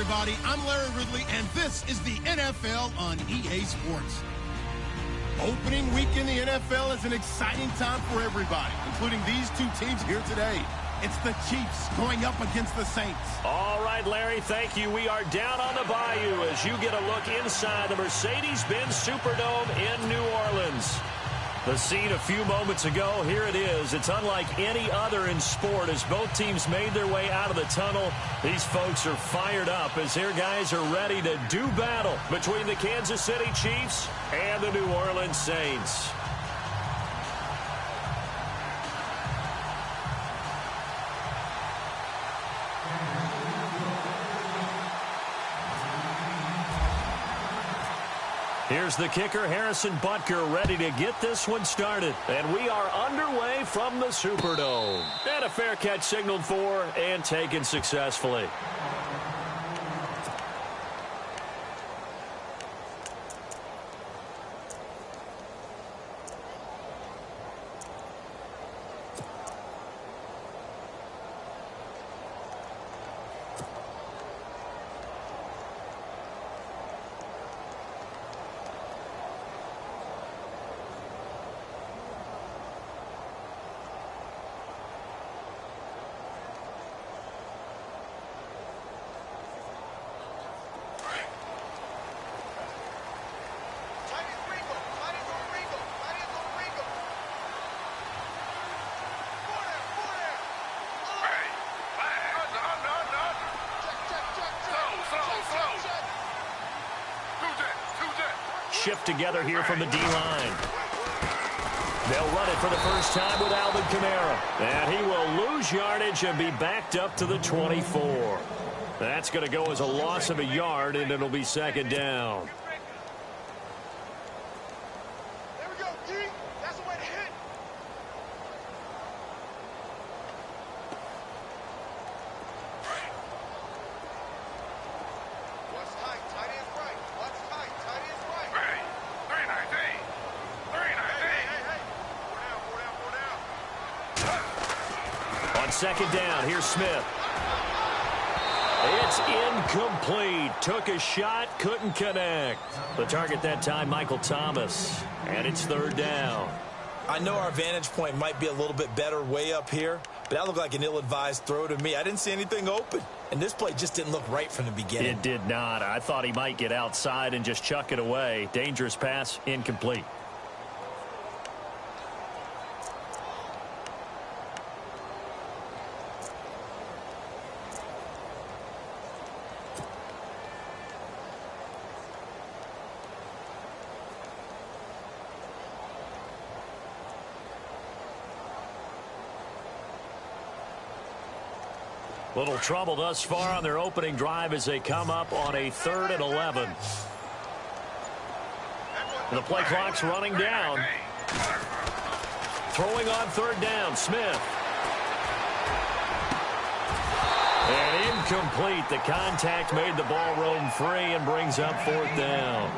everybody. I'm Larry Ridley, and this is the NFL on EA Sports. Opening week in the NFL is an exciting time for everybody, including these two teams here today. It's the Chiefs going up against the Saints. All right, Larry, thank you. We are down on the bayou as you get a look inside the Mercedes-Benz Superdome in New Orleans. The scene a few moments ago, here it is. It's unlike any other in sport as both teams made their way out of the tunnel. These folks are fired up as their guys are ready to do battle between the Kansas City Chiefs and the New Orleans Saints. Here's the kicker, Harrison Butker, ready to get this one started. And we are underway from the Superdome. And a fair catch signaled for and taken successfully. Shift together here from the D-line. They'll run it for the first time with Alvin Kamara. And he will lose yardage and be backed up to the 24. That's going to go as a loss of a yard, and it'll be second down. There we go, D. That's the way to hit. What's tight? Tight is right. What's tight? Tight is right. Hey, 319. 319. Hey. Four down. On second down, here's Smith. It's incomplete. Took a shot, couldn't connect. The target that time, Michael Thomas. And it's third down. I know our vantage point might be a little bit better way up here, but that looked like an ill-advised throw to me. I didn't see anything open, and this play just didn't look right from the beginning. It did not. I thought he might get outside and just chuck it away. Dangerous pass, incomplete. Little trouble thus far on their opening drive as they come up on a 3rd and 11. And the play clock's running down. Throwing on third down, Smith. And incomplete. The contact made the ball roam free and brings up fourth down.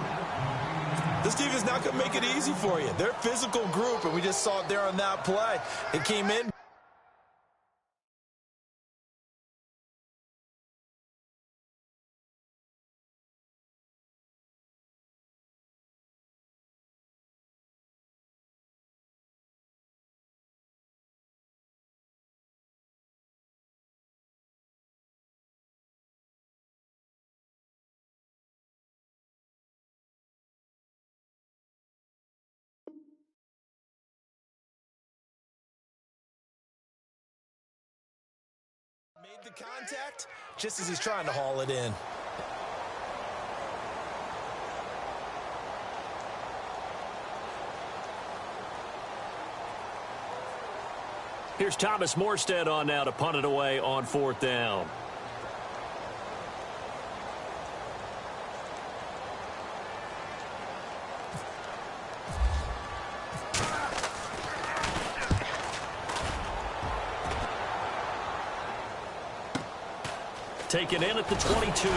This team is not going to make it easy for you. They're a physical group, and we just saw it there on that play. It came in. Made the contact just as he's trying to haul it in. Here's Thomas Morstead on now to punt it away on fourth down. Taken in at the 22. A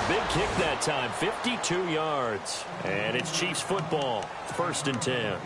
big kick that time, 52 yards. And it's Chiefs football, 1st and 10.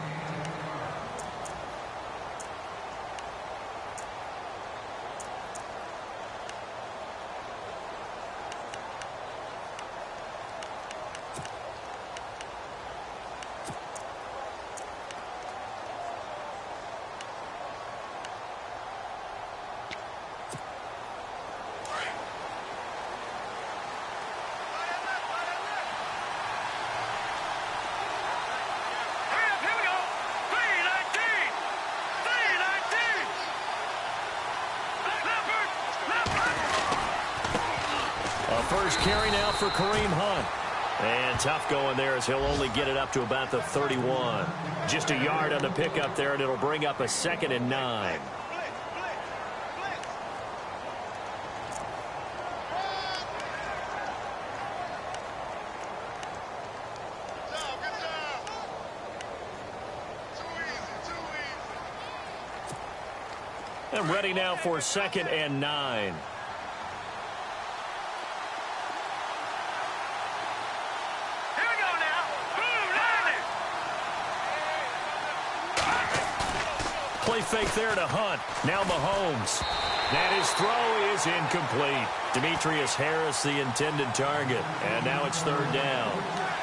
first carry now for Kareem Hunt. And tough going there as he'll only get it up to about the 31. Just a yard on the pickup there, and it'll bring up a 2nd and 9. And ready now for 2nd and 9. Play fake there to Hunt. Now Mahomes. And his throw is incomplete. Demetrius Harris, the intended target. And now it's 3rd down.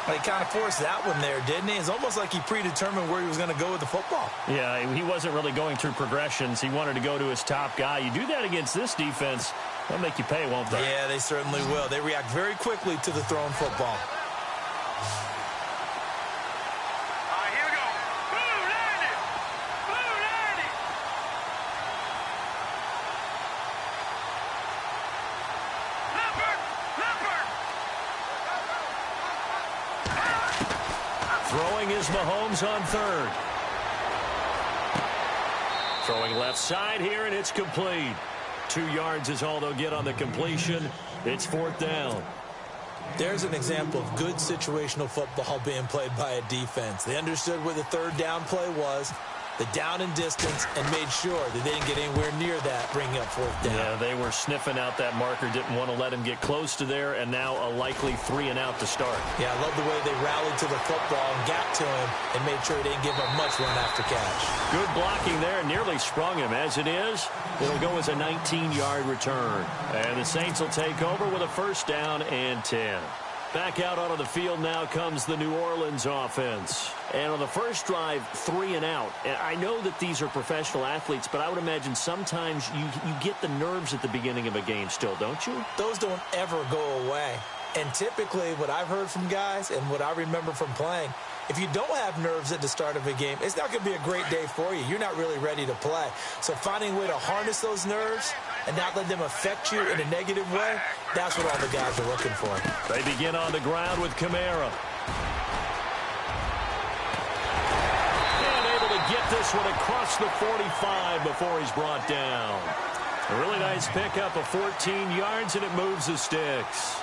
Well, he kind of forced that one there, didn't he? It's almost like he predetermined where he was going to go with the football. Yeah, he wasn't really going through progressions. He wanted to go to his top guy. You do that against this defense, they'll make you pay, won't they? Yeah, they certainly will. They react very quickly to the thrown football. Throwing is Mahomes on 3rd. Throwing left side here, and it's complete. 2 yards is all they'll get on the completion. It's 4th down. There's an example of good situational football being played by a defense. They understood where the 3rd down play was, the down and distance, and made sure that they didn't get anywhere near that, bringing up 4th down. Yeah, they were sniffing out that marker, didn't want to let him get close to there, and now a likely 3 and out to start. Yeah, I love the way they rallied to the football and got to him and made sure they didn't give up much run after catch. Good blocking there, nearly sprung him. As it is, it'll go as a 19-yard return. And the Saints will take over with a 1st down and 10. Back out onto the field now comes the New Orleans offense. And on the first drive, 3 and out. And I know that these are professional athletes, but I would imagine sometimes you get the nerves at the beginning of a game still, don't you? Those don't ever go away. And typically what I've heard from guys and what I remember from playing, if you don't have nerves at the start of a game, it's not going to be a great day for you. You're not really ready to play. So finding a way to harness those nerves and not let them affect you in a negative way, that's what all the guys are looking for. They begin on the ground with Kamara. And able to get this one across the 45 before he's brought down. A really nice pickup of 14 yards, and it moves the sticks.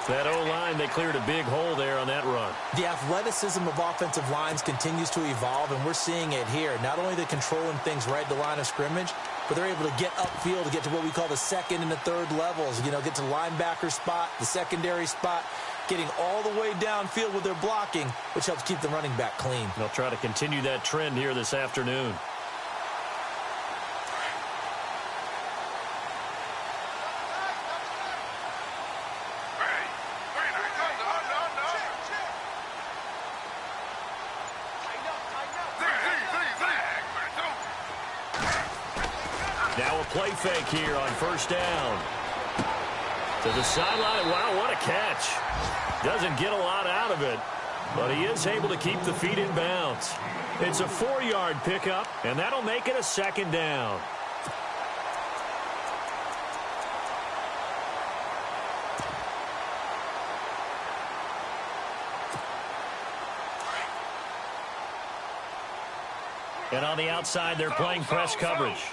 That O-line, they cleared a big hole there on that run. The athleticism of offensive lines continues to evolve, and we're seeing it here. Not only are they controlling things right at the line of scrimmage, but they're able to get upfield to get to what we call the 2nd and the 3rd levels. You know, get to the linebacker spot, the secondary spot, getting all the way downfield with their blocking, which helps keep the running back clean. They'll try to continue that trend here this afternoon. Now a play fake here on 1st down. To the sideline. Wow, what a catch. Doesn't get a lot out of it, but he is able to keep the feet in bounds. It's a 4-yard pickup, and that'll make it a 2nd down. And on the outside, they're playing press coverage.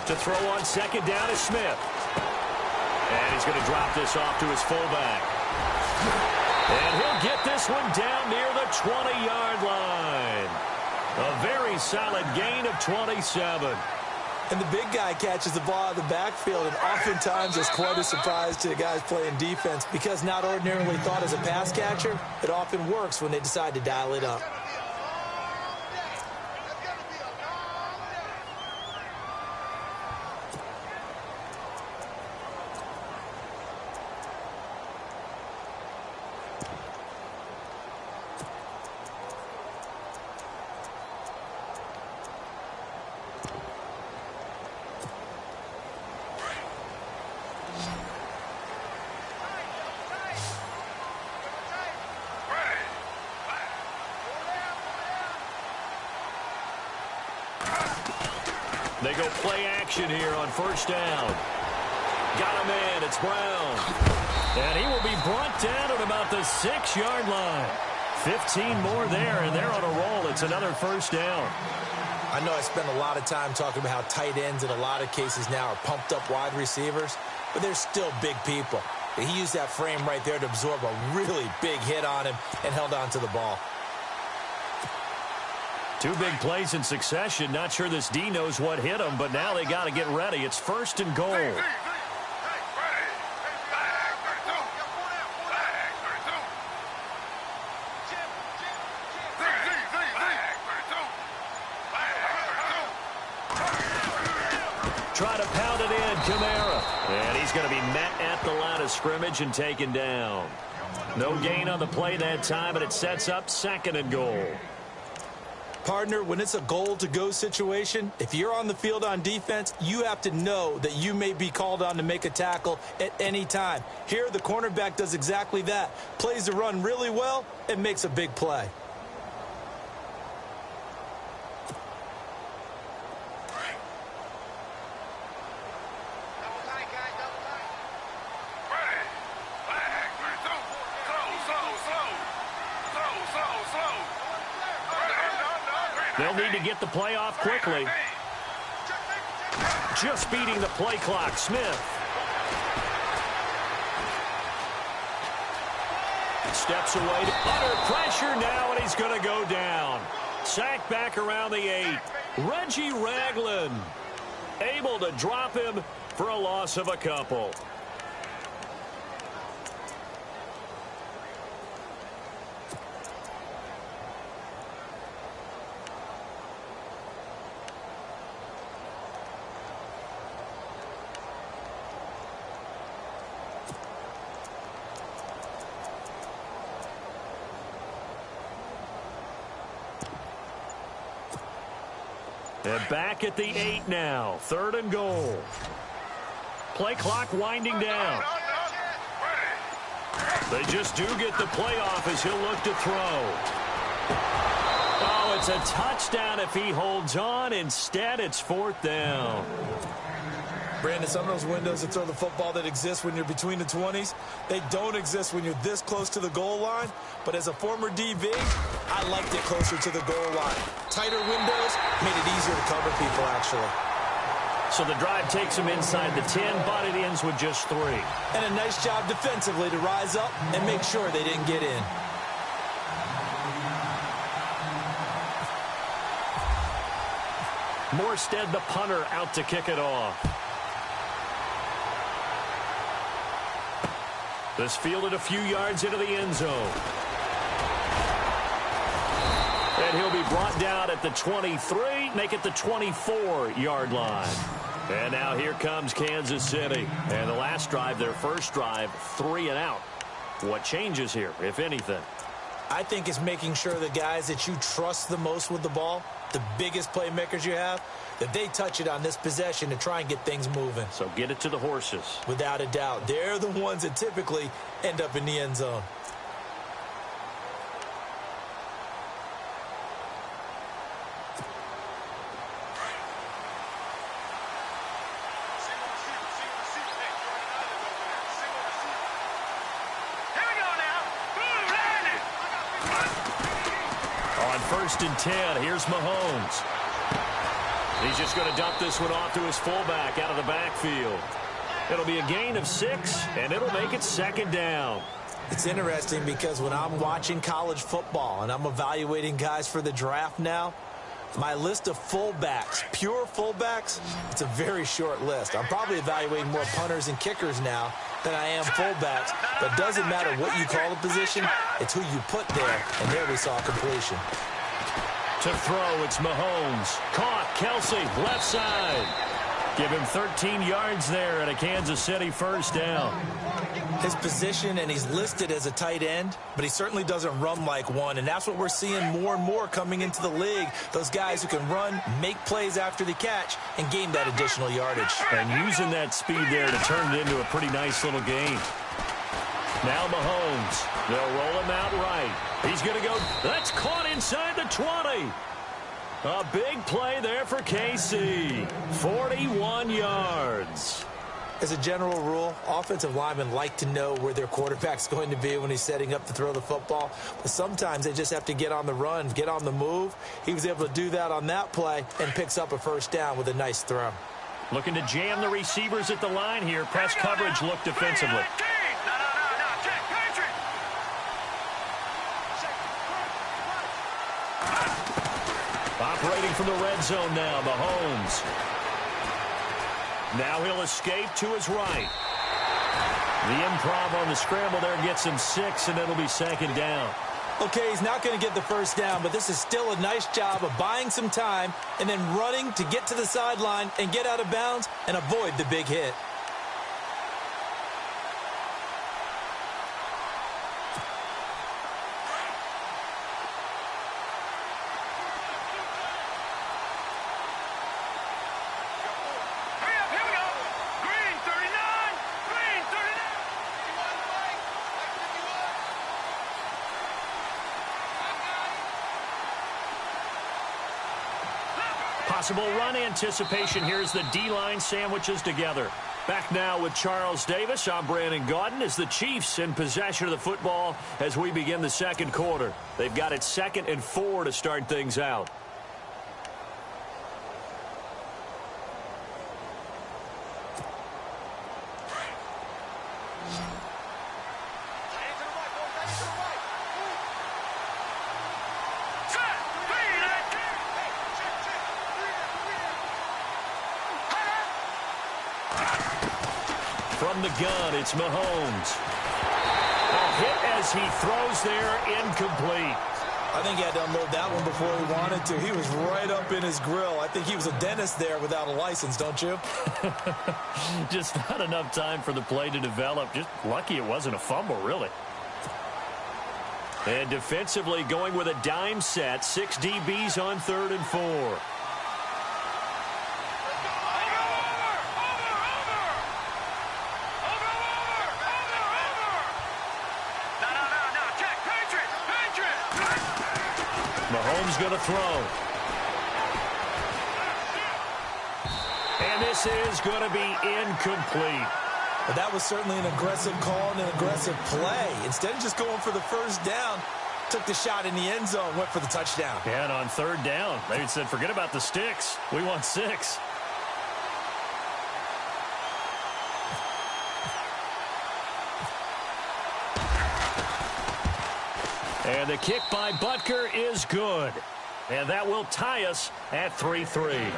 To throw on 2nd down is Smith. And he's going to drop this off to his fullback. And he'll get this one down near the 20-yard line. A very solid gain of 27. And the big guy catches the ball out of the backfield, and oftentimes it's quite a surprise to the guys playing defense because not ordinarily thought as a pass catcher, it often works when they decide to dial it up. They go play action here on first down. Got him in. It's Brown. And he will be brought down at about the 6-yard line. 15 more there, and they're on a roll. It's another first down. I know I spend a lot of time talking about how tight ends in a lot of cases now are pumped up wide receivers, but they're still big people. He used that frame right there to absorb a really big hit on him and held on to the ball. 2 big plays in succession. Not sure this D knows what hit him, but now they got to get ready. It's first and goal. Try to pound it in, Kamara. And he's going to be met at the line of scrimmage and taken down. No gain on the play that time, and it sets up second and goal. Partner, when it's a goal-to-go situation, if you're on the field on defense, you have to know that you may be called on to make a tackle at any time. Here, the cornerback does exactly that. Plays the run really well and makes a big play. They'll need to get the play off quickly. Just beating the play clock, Smith. Steps away under pressure now, and he's going to go down. Sacked back around the 8. Reggie Ragland able to drop him for a loss of a couple. And back at the 8 now. 3rd and goal. Play clock winding down. They just do get the play off as he'll look to throw. Oh, it's a touchdown if he holds on. Instead, it's 4th down. Brandon, some of those windows to throw the football that exist when you're between the 20s, they don't exist when you're this close to the goal line. But as a former DB, I liked it closer to the goal line. Tighter windows made it easier to cover people, actually. So the drive takes him inside the 10, but it ends with just 3. And a nice job defensively to rise up and make sure they didn't get in. Morstead, the punter, out to kick it off. This fielded a few yards into the end zone. And he'll be brought down at the 23, make it the 24-yard line. And now here comes Kansas City. And the last drive, their first drive, 3 and out. What changes here, if anything? I think it's making sure the guys that you trust the most with the ball, the biggest playmakers you have, that they touch it on this possession to try and get things moving. So get it to the horses. Without a doubt. They're the ones that typically end up in the end zone. On 1st and 10, here's Mahomes. He's just going to dump this one off to his fullback out of the backfield. It'll be a gain of 6, and it'll make it 2nd down. It's interesting because when I'm watching college football and I'm evaluating guys for the draft now, my list of fullbacks, pure fullbacks, it's a very short list. I'm probably evaluating more punters and kickers now than I am fullbacks, but it doesn't matter what you call the position, it's who you put there, and there we saw completion. To throw, it's Mahomes. Caught, Kelsey, left side. Give him 13 yards there and a Kansas City first down. His position, and he's listed as a tight end, but he certainly doesn't run like one, and that's what we're seeing more and more coming into the league. Those guys who can run, make plays after the catch, and gain that additional yardage. And using that speed there to turn it into a pretty nice little game. Now Mahomes. They'll roll him out right. He's going to go. That's caught inside the 20. A big play there for KC. 41 yards. As a general rule, offensive linemen like to know where their quarterback's going to be when he's setting up to throw the football. But sometimes they just have to get on the run, get on the move. He was able to do that on that play and picks up a first down with a nice throw. Looking to jam the receivers at the line here. Press coverage look defensively. Operating from the red zone now, Mahomes. Now he'll escape to his right. The improv on the scramble there gets him 6, and it'll be second down. Okay, he's not going to get the first down, but this is still a nice job of buying some time and then running to get to the sideline and get out of bounds and avoid the big hit. Possible run anticipation here as the D-line sandwiches together. Back now with Charles Davis. I'm Brandon Gaudin as the Chiefs in possession of the football as we begin the second quarter. They've got it 2nd and 4 to start things out. From the gun, it's Mahomes. A hit as he throws there, incomplete. I think he had to unload that one before he wanted to. He was right up in his grill. I think he was a dentist there without a license, don't you? Just not enough time for the play to develop. Just lucky it wasn't a fumble, really. And defensively going with a dime set. 6 DBs on 3rd and 4. Mahomes going to throw. And this is going to be incomplete. But that was certainly an aggressive call and an aggressive play. Instead of just going for the first down, took the shot in the end zone, went for the touchdown. Yeah, and on 3rd down, they said, forget about the sticks. We want 6. And the kick by Butker is good. And that will tie us at 3-3.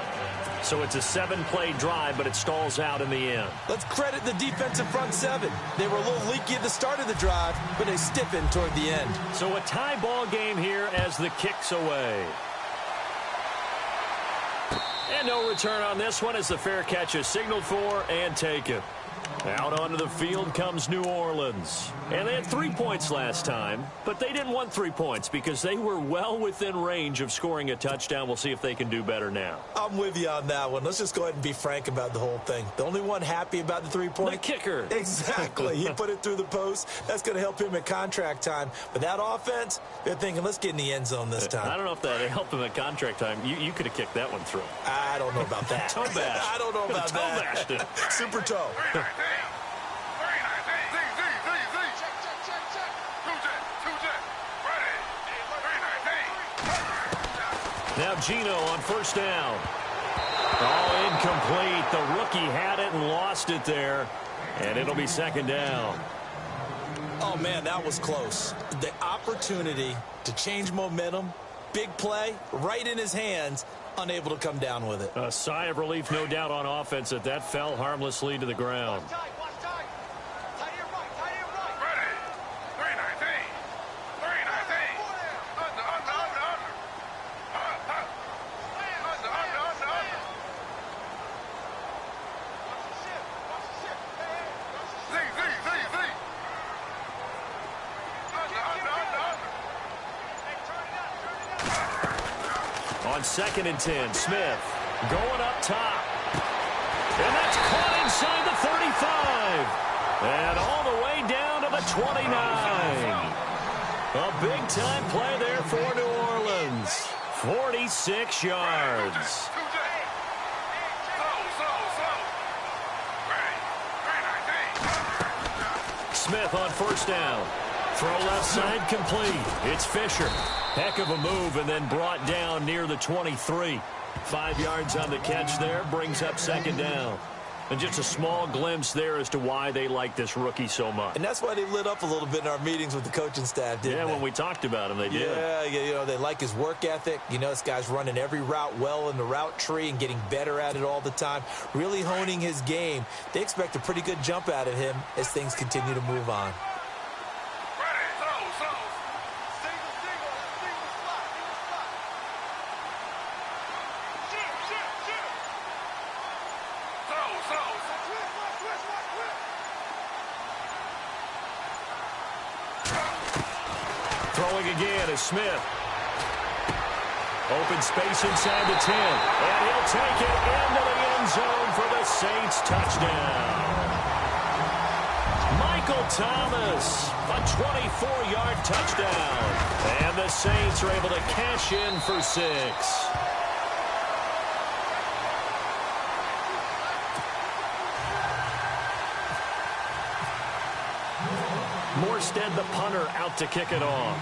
So it's a 7-play drive, but it stalls out in the end. Let's credit the defensive front 7. They were a little leaky at the start of the drive, but they stiffened toward the end. So a tie ball game here as the kick's away. And no return on this one as the fair catch is signaled for and taken. Out onto the field comes New Orleans. And they had 3 points last time, but they didn't want 3 points because they were well within range of scoring a touchdown. We'll see if they can do better now. I'm with you on that one. Let's just go ahead and be frank about the whole thing. The only one happy about the 3-point? The kicker. Exactly. He put it through the post. That's going to help him at contract time. But that offense, they're thinking, let's get in the end zone this time. I don't know if that helped him at contract time. You could have kicked that one through. I don't know about that. Toe bash. I don't know about toe that. Bashed it. Super toe. Now Gino on 1st down. Oh, incomplete. The rookie had it and lost it there. And it'll be 2nd down. Oh, man, that was close. The opportunity to change momentum, big play, right in his hands, unable to come down with it. A sigh of relief, no doubt, on offense that that fell harmlessly to the ground. On 2nd and 10, Smith going up top. And that's caught inside the 35. And all the way down to the 29. A big-time play there for New Orleans. 46 yards. Smith on first down. Throw left side complete. It's Fisher. Heck of a move and then brought down near the 23. 5 yards on the catch there. Brings up second down. And just a small glimpse there as to why they like this rookie so much. And that's why they lit up a little bit in our meetings with the coaching staff, didn't they? Yeah, when we talked about him, they did. Yeah, you know, they like his work ethic. You know, this guy's running every route well in the route tree and getting better at it all the time, really honing his game. They expect a pretty good jump out of him as things continue to move on. Throwing again is Smith. Open space inside the 10. And he'll take it into the end zone for the Saints touchdown. Michael Thomas, a 24-yard touchdown. And the Saints are able to cash in for 6. Morstead, the punter, out to kick it off.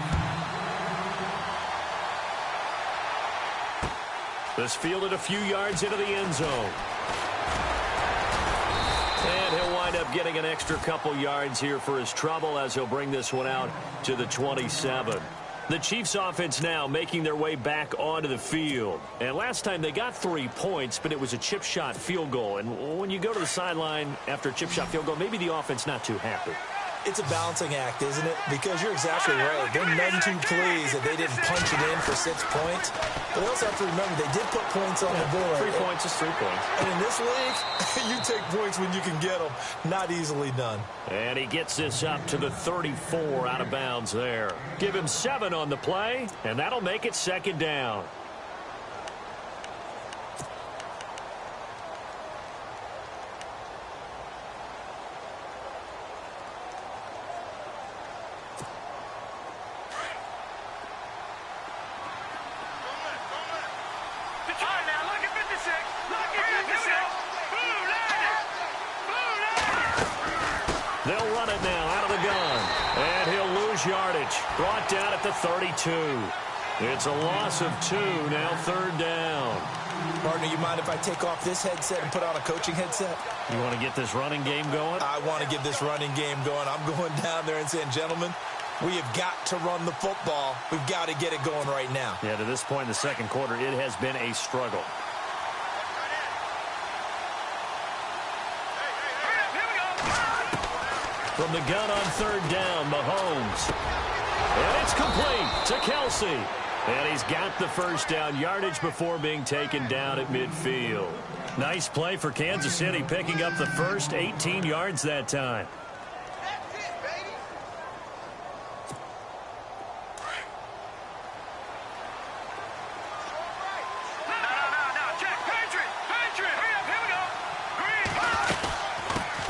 This fielded a few yards into the end zone. And he'll wind up getting an extra couple yards here for his trouble as he'll bring this one out to the 27. The Chiefs offense now making their way back onto the field. And last time they got 3 points, but it was a chip shot field goal. And when you go to the sideline after a chip shot field goal, maybe the offense not too happy. It's a balancing act, isn't it? Because you're exactly right. They're none too pleased that they didn't punch it in for 6 points. But they also have to remember they did put points on the board. 3 points is 3 points. And in this league, you take points when you can get them. Not easily done. And he gets this up to the 34 out of bounds there. Give him 7 on the play, and that'll make it second down. They'll run it now out of the gun. And he'll lose yardage. Brought down at the 32. It's a loss of 2, now third down. Partner, you mind if I take off this headset and put on a coaching headset? You want to get this running game going? I want to get this running game going. I'm going down there and saying, gentlemen, we have got to run the football. We've got to get it going right now. Yeah, to this point in the second quarter, it has been a struggle. From the gun on third down, Mahomes. And it's complete to Kelsey. And he's got the first down yardage before being taken down at midfield. Nice play for Kansas City, picking up the first 18 yards that time. That's it, baby. No, check. Patriot. Here we go.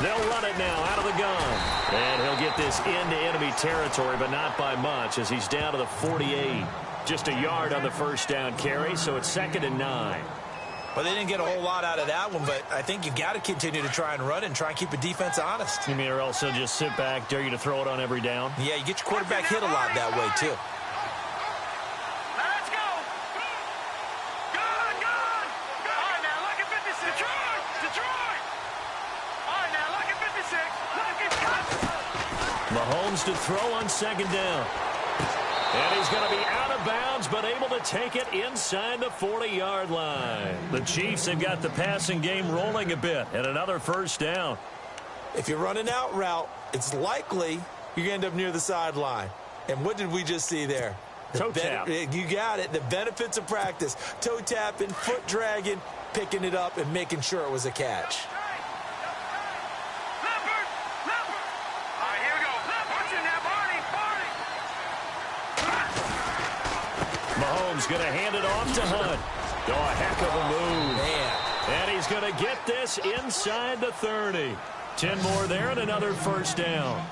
They'll run it now out of the gun. And he'll get this into enemy territory, but not by much as he's down to the 48. Just a yard on the first down carry, so it's 2nd and 9. Well, they didn't get a whole lot out of that one, but I think you got to continue to try and run and try and keep the defense honest. You mean or else they'll just sit back, dare you to throw it on every down? Yeah, you get your quarterback hit a lot that way, too. Let's go. Good. All right, now, look at 56. Detroit. All right, now, look at 56. Look at Mahomes to throw on second down. And he's going to be out of bounds, but able to take it inside the 40-yard line. The Chiefs have got the passing game rolling a bit, and another first down. If you're running out route, it's likely you're going to end up near the sideline. And what did we just see there? Toe tap. You got it. The benefits of practice. Toe tapping, foot dragging, picking it up, and making sure it was a catch. Mahomes going to hand it off to Hunt. Oh, a heck of a move. Man. And he's going to get this inside the 30. 10 more there and another first down.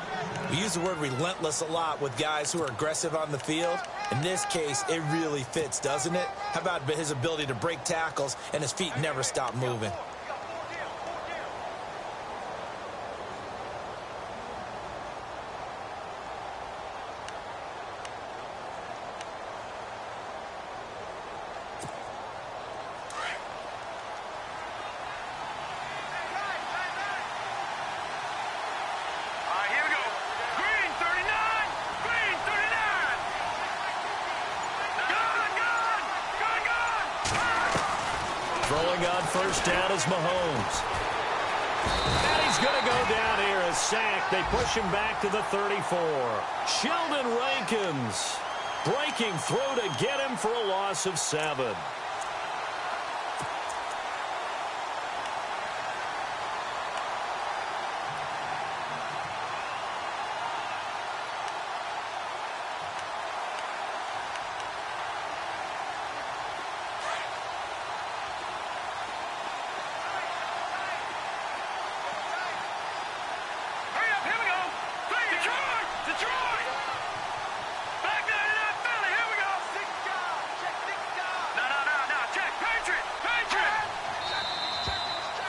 We use the word relentless a lot with guys who are aggressive on the field. In this case, it really fits, doesn't it? How about his ability to break tackles and his feet never stop moving? Throwing on first down is Mahomes. And he's going to go down here, a sack. They push him back to the 34. Sheldon Rankins breaking through to get him for a loss of 7.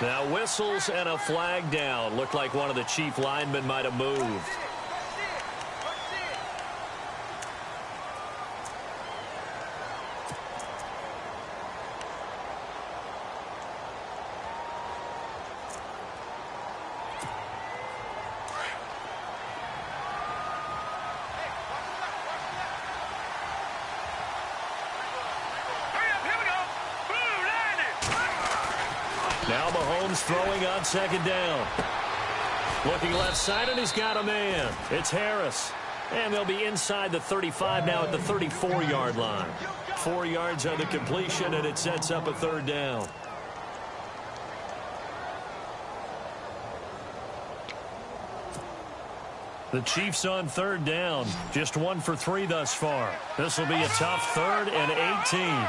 Now whistles and a flag down. Looked like one of the chief linemen might have moved. Now Mahomes throwing on second down. Looking left side, and he's got a man. It's Harris. And they'll be inside the 35 now at the 34-yard line. 4 yards on the completion, and it sets up a third down. The Chiefs on third down. Just 1 for 3 thus far. This will be a tough 3rd and 18.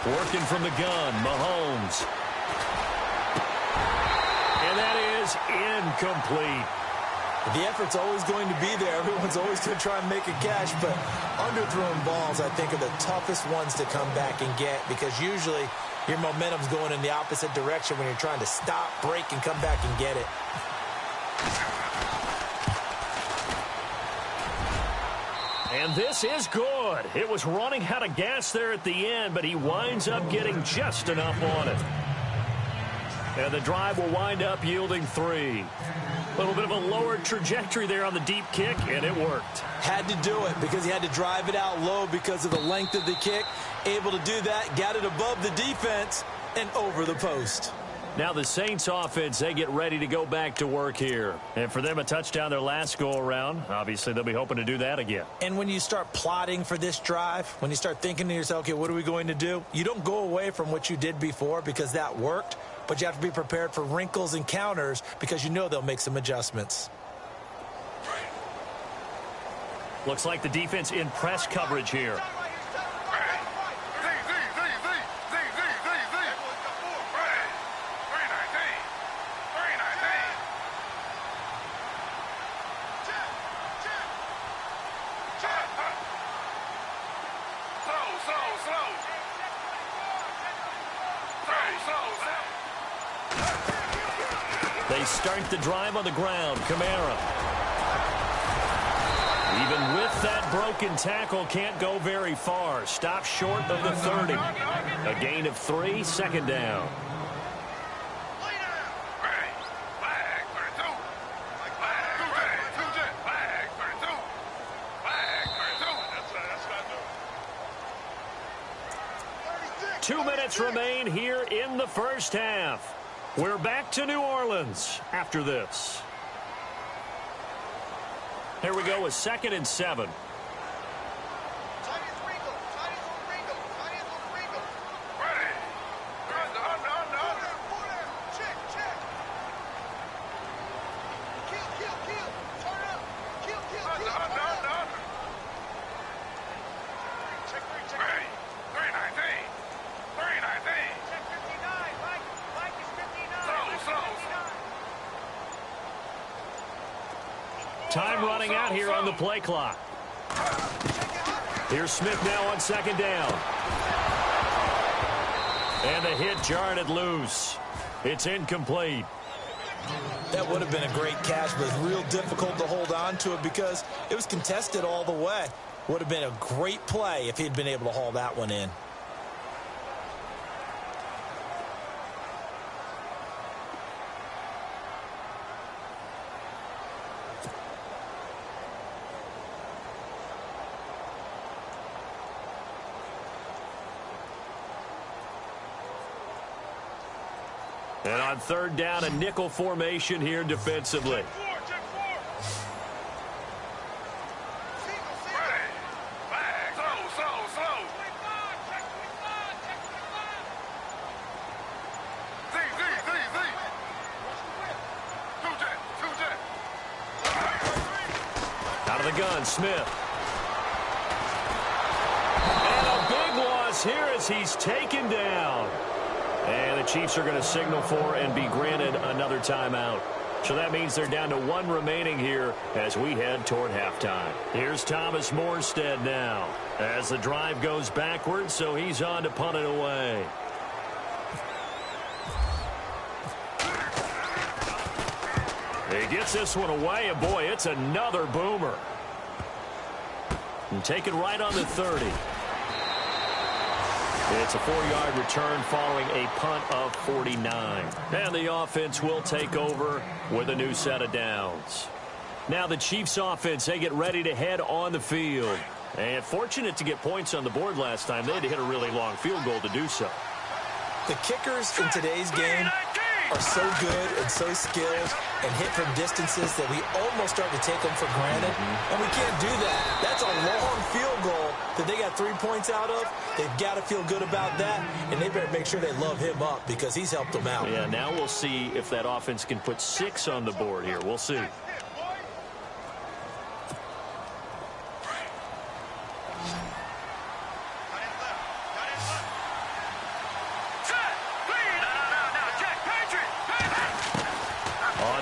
Working from the gun, Mahomes. And that is incomplete. The effort's always going to be there. Everyone's always going to try and make a catch, but underthrown balls, I think, are the toughest ones to come back and get because usually your momentum's going in the opposite direction when you're trying to stop, break, and come back and get it. And this is good. It was running out of gas there at the end, but he winds up getting just enough on it. And the drive will wind up yielding 3. A little bit of a lower trajectory there on the deep kick, and it worked. Had to do it because he had to drive it out low because of the length of the kick. Able to do that, got it above the defense and over the post. Now the Saints offense, they get ready to go back to work here. And for them, a touchdown their last go-around. Obviously, they'll be hoping to do that again. And when you start plotting for this drive, when you start thinking to yourself, okay, what are we going to do? You don't go away from what you did before because that worked, but you have to be prepared for wrinkles and counters because you know they'll make some adjustments. Looks like the defense in press coverage here. They start the drive on the ground. Kamara. Even with that broken tackle, can't go very far. Stop short of the 30. A gain of 3, second down. Flag 32. Flag 32. Flag 32. That's what I do. 2 minutes remain here in the first half. We're back to New Orleans after this. Here we go with 2nd and 7. Time running out here on the play clock. Here's Smith now on second down. And the hit jarred it loose. It's incomplete. That would have been a great catch, but it's real difficult to hold on to it because it was contested all the way. Would have been a great play if he'd been able to haul that one in. And on third down, a nickel formation here defensively. Out of the gun, Smith. And a big loss here as he's taken down. And the Chiefs are going to signal for and be granted another timeout. So that means they're down to one remaining here as we head toward halftime. Here's Thomas Morstead now as the drive goes backwards, so he's on to punt it away. He gets this one away, and boy, it's another boomer. And take it right on the 30. It's a 4-yard return following a punt of 49. And the offense will take over with a new set of downs. Now the Chiefs offense, they get ready to head on the field. And fortunate to get points on the board last time. They had to hit a really long field goal to do so. The kickers in today's game are so good and so skilled and hit from distances that we almost start to take them for granted. And we can't do that. That's a long field goal that they got 3 points out of. They've got to feel good about that, and they better make sure they love him up because he's helped them out. Yeah, now we'll see if that offense can put 6 on the board here. We'll see. On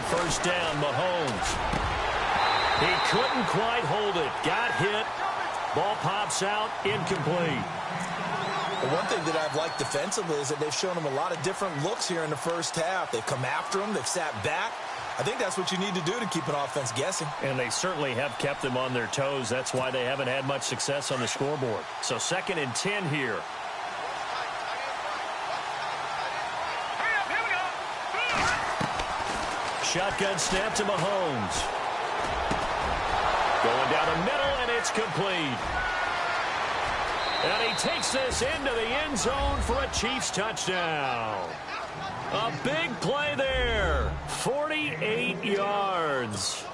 first down, Mahomes. He couldn't quite hold it. Got hit. Ball pops out. Incomplete. The one thing that I've liked defensively is that they've shown him a lot of different looks here in the first half. They've come after him. They've sat back. I think that's what you need to do to keep an offense guessing. And they certainly have kept them on their toes. That's why they haven't had much success on the scoreboard. So 2nd and 10 here. Shotgun snap to Mahomes. Going down the middle, and it's complete. And he takes this into the end zone for a Chiefs touchdown. A big play there. 48 yards.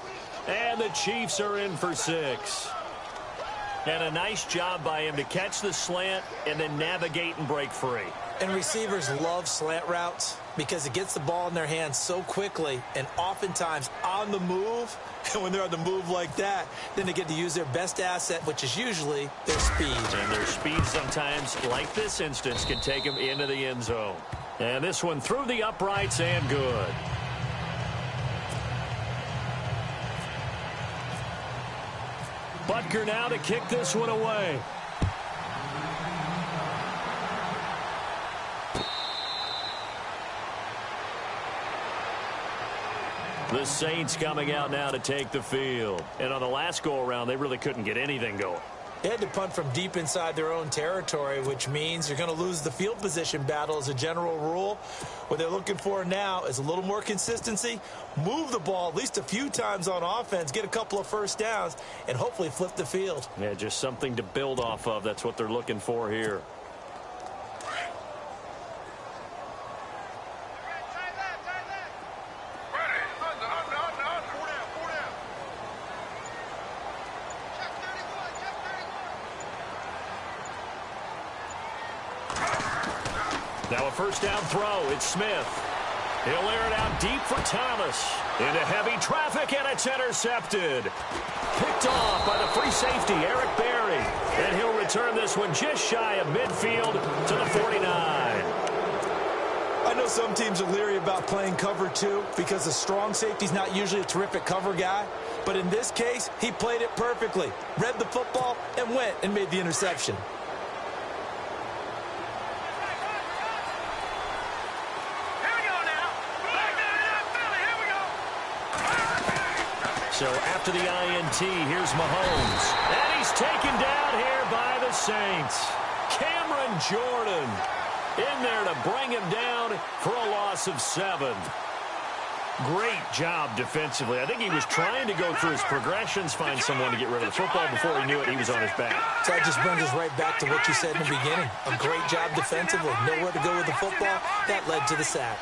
And the Chiefs are in for 6. And a nice job by him to catch the slant and then navigate and break free. And receivers love slant routes because it gets the ball in their hands so quickly and oftentimes on the move. And when they're on the move like that, then they get to use their best asset, which is usually their speed. And their speed sometimes, like this instance, can take them into the end zone. And this one through the uprights and good. Butker now to kick this one away. The Saints coming out now to take the field. And on the last go-around, they really couldn't get anything going. They had to punt from deep inside their own territory, which means you're going to lose the field position battle as a general rule. What they're looking for now is a little more consistency, move the ball at least a few times on offense, get a couple of first downs, and hopefully flip the field. Yeah, just something to build off of. That's what they're looking for here. Now a first down throw. It's Smith. He'll air it out deep for Thomas. Into heavy traffic, and it's intercepted. Picked off by the free safety, Eric Berry. And he'll return this one just shy of midfield to the 49. I know some teams are leery about playing cover 2 because the strong safety's not usually a terrific cover guy. But in this case, he played it perfectly. Read the football and went and made the interception. So after the INT, here's Mahomes. And he's taken down here by the Saints. Cameron Jordan in there to bring him down for a loss of 7. Great job defensively. I think he was trying to go through his progressions, find someone to get rid of the football. Before he knew it, he was on his back. So that just brings us right back to what you said in the beginning. A great job defensively. Nowhere to go with the football. That led to the sack.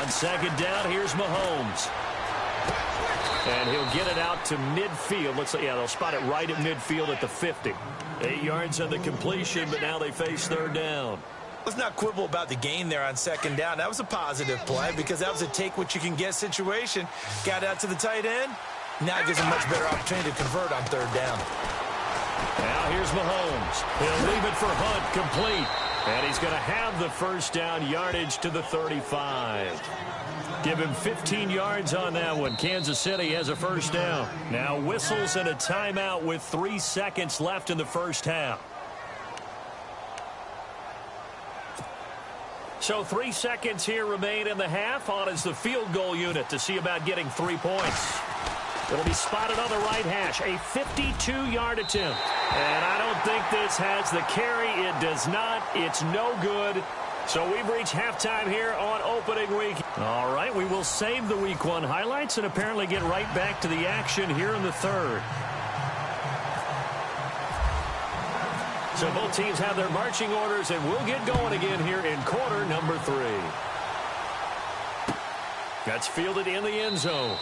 On second down, here's Mahomes. And he'll get it out to midfield. Looks like, yeah, they'll spot it right at midfield at the 50. 8 yards on the completion, but now they face third down. Let's not quibble about the gain there on second down. That was a positive play because that was a take-what-you-can-get situation. Got out to the tight end. Now it gives him a much better opportunity to convert on third down. Now here's Mahomes. He'll leave it for Hunt, complete. And he's going to have the first down, yardage to the 35. Give him 15 yards on that one. Kansas City has a first down. Now whistles and a timeout with 3 seconds left in the first half. So 3 seconds here remain in the half. On is the field goal unit to see about getting 3 points. It'll be spotted on the right hash. A 52-yard attempt. And I don't think this has the carry. It does not. It's no good. So we've reached halftime here on opening week. All right, we will save the week 1 highlights and apparently get right back to the action here in the third. So both teams have their marching orders, and we'll get going again here in quarter number 3. That's fielded in the end zone.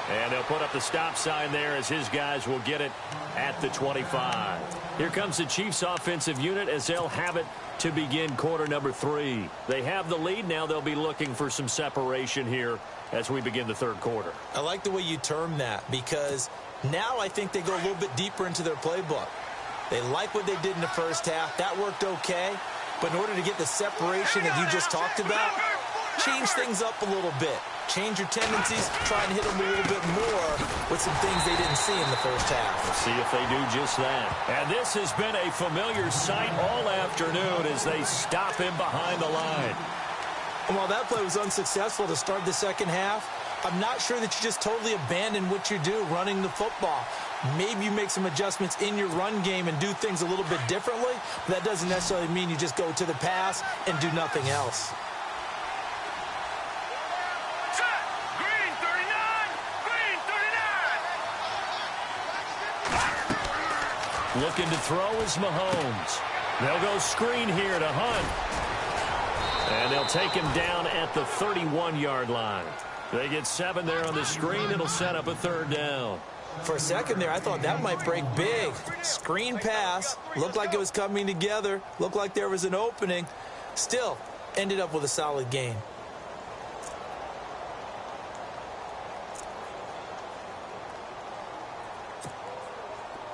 And they'll put up the stop sign there as his guys will get it at the 25. Here comes the Chiefs offensive unit as they'll have it to begin quarter number 3. They have the lead. Now they'll be looking for some separation here as we begin the third quarter. I like the way you term that because now I think they go a little bit deeper into their playbook. They like what they did in the first half. That worked okay. But in order to get the separation that you just talked about, change things up a little bit. Change your tendencies, try and hit them a little bit more with some things they didn't see in the first half. Let's see if they do just that. And this has been a familiar sight all afternoon as they stop him behind the line. And while that play was unsuccessful to start the second half, I'm not sure that you just totally abandon what you do running the football. Maybe you make some adjustments in your run game and do things a little bit differently, but that doesn't necessarily mean you just go to the pass and do nothing else. Looking to throw is Mahomes. They'll go screen here to Hunt. And they'll take him down at the 31-yard line. They get 7 there on the screen. It'll set up a third down. For a second there, I thought that might break big. Screen pass. Looked like it was coming together. Looked like there was an opening. Still, ended up with a solid gain.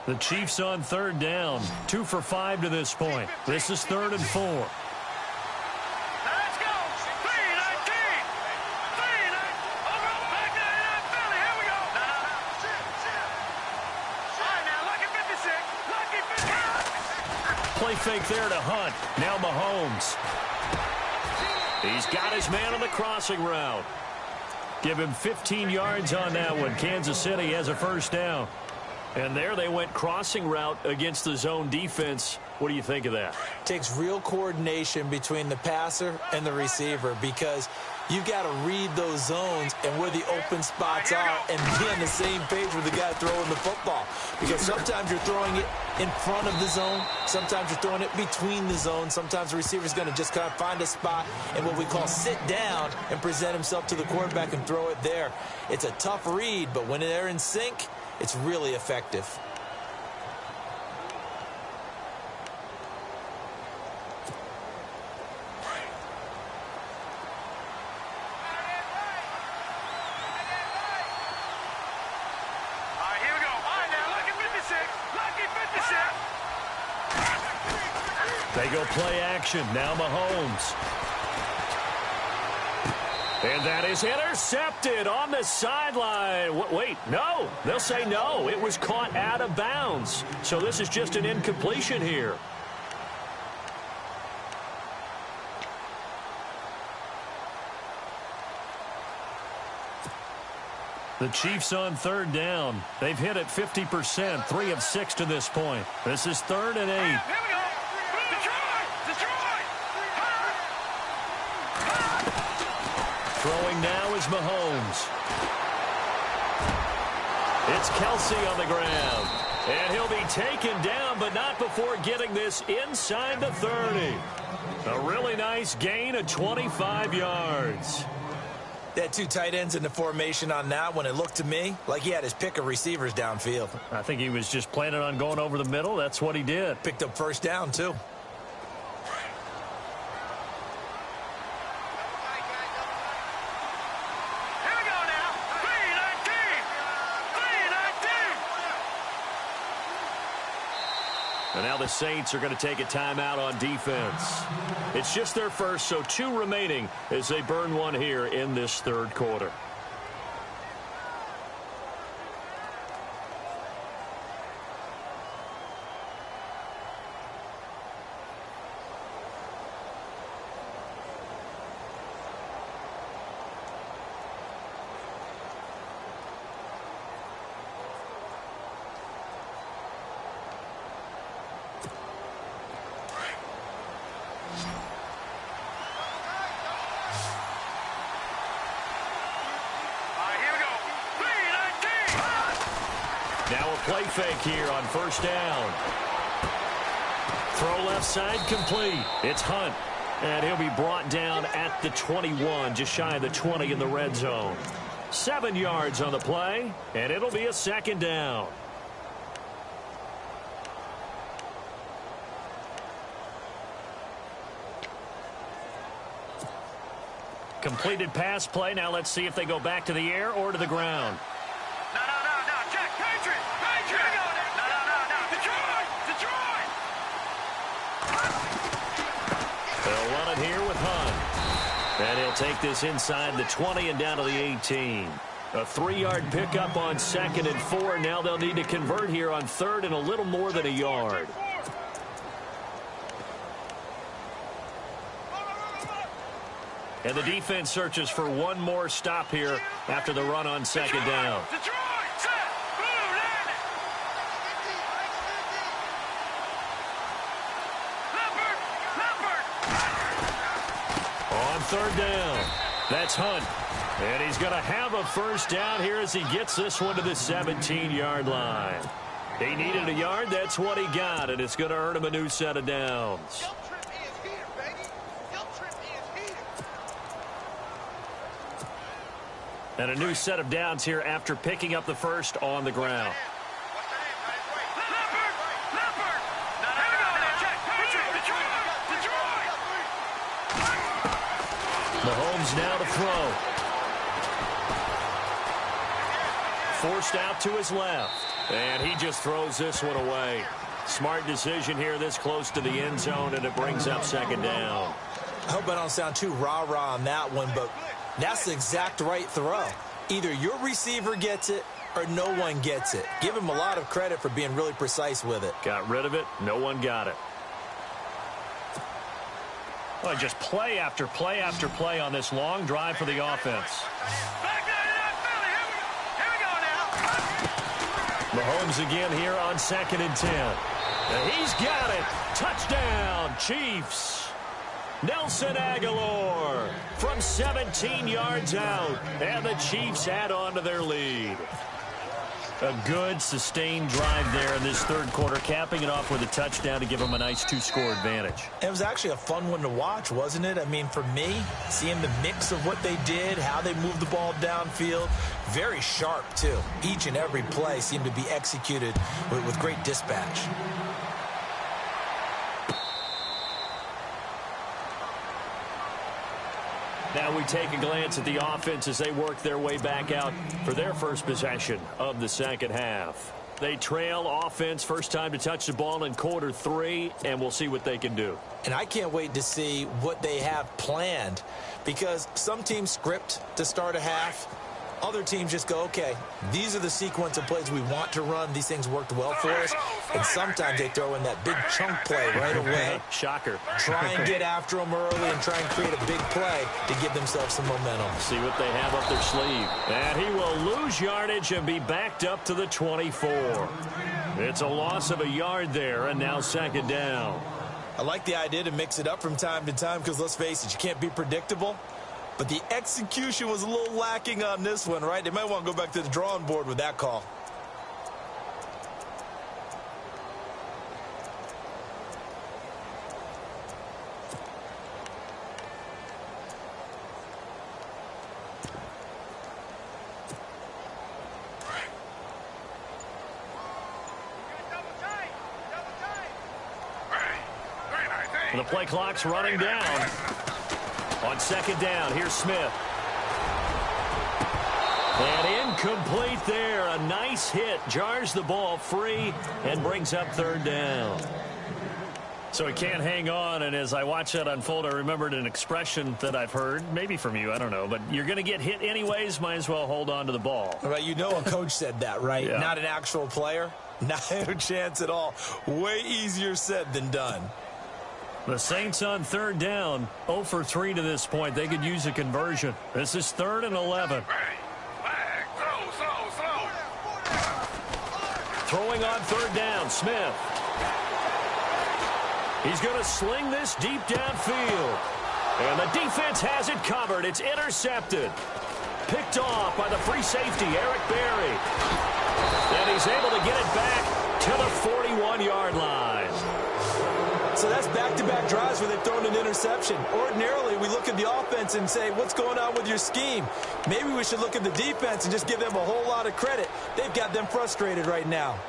The Chiefs on third down. 2 for 5 to this point. This is 3rd and 4. Let's go. 3-19. 3-19. Back to Philly. Here we go. All right, now, lucky 56. Lucky 56. Play fake there to Hunt. Now Mahomes. He's got his man on the crossing route. Give him 15 yards on that one. Kansas City has a first down. And there they went crossing route against the zone defense. What do you think of that? Takes real coordination between the passer and the receiver because you've got to read those zones and where the open spots are and be on the same page with the guy throwing the football. Because sometimes you're throwing it in front of the zone. Sometimes you're throwing it between the zones. Sometimes the receiver's going to just kind of find a spot and what we call sit down and present himself to the quarterback and throw it there. It's a tough read, but when they're in sync, it's really effective. They go play action. Now Mahomes. And that is intercepted on the sideline. Wait, no. They'll say no. It was caught out of bounds. So this is just an incompletion here. The Chiefs on third down. They've hit it 50%, 3 of 6 to this point. This is 3rd and 8. Here we go. Detroit! Throwing now is Mahomes. It's Kelsey on the ground. And he'll be taken down, but not before getting this inside the 30. A really nice gain of 25 yards. They had 2 tight ends in the formation on that one. It looked to me like he had his pick of receivers downfield. I think he was just planning on going over the middle. That's what he did. Picked up first down, too. Here we go now. 3-19. And now the Saints are going to take a timeout on defense. It's just their first, so 2 remaining as they burn one here in this 3rd quarter. Now a play fake here on first down. Throw left side complete. It's Hunt. And he'll be brought down at the 21, just shy of the 20 in the red zone. 7 yards on the play, and it'll be a 2nd down. Completed pass play. Now let's see if they go back to the air or to the ground. No. Check. Patriot. No. Detroit. They'll run it here with Hunt. And he'll take this inside the 20 and down to the 18. A 3-yard pickup on 2nd and 4. Now they'll need to convert here on 3rd and a little more than a yard. And the defense searches for one more stop here after the run on 2nd down. Detroit. Set. Blue landing. Leopard. On 3rd down, that's Hunt. And he's going to have a first down here as he gets this one to the 17-yard line. He needed a yard. That's what he got, and it's going to earn him a new set of downs. And a new set of downs here after picking up the first on the ground. Leopard. Detroit. Mahomes now to throw. Forced out to his left. And he just throws this one away. Smart decision here this close to the end zone, and it brings up 2nd down. I hope I don't sound too rah-rah on that one, but that's the exact right throw. Either your receiver gets it or no one gets it. Give him a lot of credit for being really precise with it. Got rid of it. No one got it. Well, just play after play after play on this long drive for the offense. Mahomes again here on 2nd and 10. And he's got it. Touchdown, Chiefs. Nelson Aguilar from 17 yards out. And the Chiefs add on to their lead. A good, sustained drive there in this 3rd quarter, capping it off with a touchdown to give them a nice 2-score advantage. It was actually a fun one to watch, wasn't it? I mean, for me, seeing the mix of what they did, how they moved the ball downfield, very sharp, too. Each and every play seemed to be executed with great dispatch. Now we take a glance at the offense as they work their way back out for their first possession of the 2nd half. They trail offense first time to touch the ball in quarter 3, and we'll see what they can do. And I can't wait to see what they have planned, because some teams script to start a half. Other teams just go, okay, these are the sequence of plays we want to run. These things worked well for us. And sometimes they throw in that big chunk play right away. Shocker. Try and get after them early and try and create a big play to give themselves some momentum. See what they have up their sleeve. And he will lose yardage and be backed up to the 24. It's a loss of a yard there, and now second down. I like the idea to mix it up from time to time because, let's face it, you can't be predictable. But the execution was a little lacking on this one, right? They might want to go back to the drawing board with that call. The play clock's running down. On second down, here's Smith. And incomplete there. A nice hit. Jars the ball free and brings up third down. So he can't hang on, and as I watch that unfold, I remembered an expression that I've heard, maybe from you, I don't know, but you're going to get hit anyways, might as well hold on to the ball. Right, you know a coach said that, right? Yeah. Not an actual player. Not a chance at all. Way easier said than done. The Saints on third down, 0 for 3 to this point. They could use a conversion. This is 3rd and 11. Throwing on third down, Smith. He's going to sling this deep downfield. And the defense has it covered. It's intercepted. Picked off by the free safety, Eric Berry. And he's able to get it back to the 41-yard line. So that's back-to-back drives where they've thrown an interception. Ordinarily, we look at the offense and say, what's going on with your scheme? Maybe we should look at the defense and just give them a whole lot of credit. They've got them frustrated right now.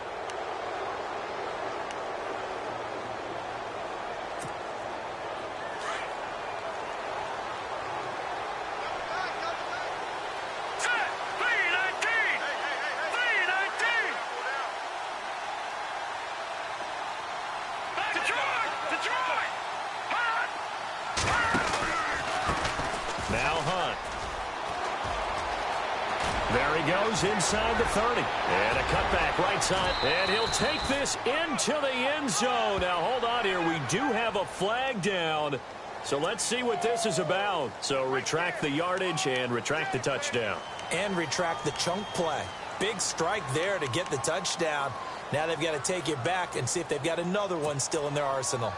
Inside the 30. And a cutback right side. And he'll take this into the end zone. Now, hold on here. We do have a flag down. So let's see what this is about. So retract the yardage and retract the touchdown. And retract the chunk play. Big strike there to get the touchdown. Now they've got to take it back and see if they've got another one still in their arsenal.